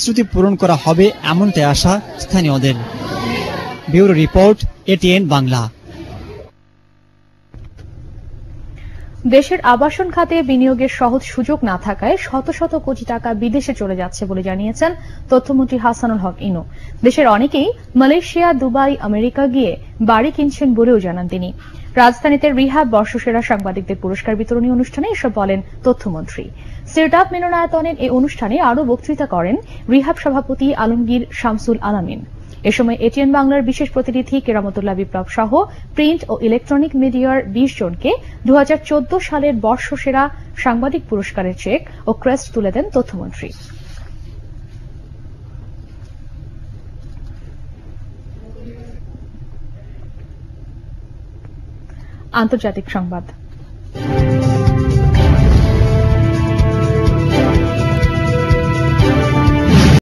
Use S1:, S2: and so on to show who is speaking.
S1: প্রতিশ্রুতি পূরণ করা হবে এমনটাই আশা স্থানীয়দের। Bureau report, ATN Bangla.
S2: দেশের আবাসন খাতে বিনিয়োগের সহজ সুযোগ না থাকায় শত শত কোটি টাকা বিদেশে চলে যাচ্ছে বলে জানিয়েছেন তথ্যমন্ত্রী হাসানুল হক ইনু। দেশের অনেকেই মালয়েশিয়া, দুবাই, আমেরিকা গিয়ে বাড়ি কিনছেন বলেও জানান তিনি। রাজধানীতে রিহাব বর্ষসেরা সাংবাদিকদের পুরস্কার বিতরণী অনুষ্ঠানে এসব বলেন তথ্যমন্ত্রী। সিরডাপ মিলনায়তনের এই অনুষ্ঠানে আরও বক্তৃতা করেন রিহাব সভাপতি আলমগীর শামসুল আলামিন। এ সময় এটিএন বাংলার বিশেষ প্রতিনিধি কেরামতুল্লাহ বিপ্লব সহ প্রিন্ট ও ইলেকট্রনিক মিডিয়ার 20 জনকে 2014 সালের বর্ষসেরা সাংবাদিক পুরস্কারের চেক ও ক্রেস্ট তুলে দেন তথ্যমন্ত্রী। আন্তর্জাতিক সংবাদ।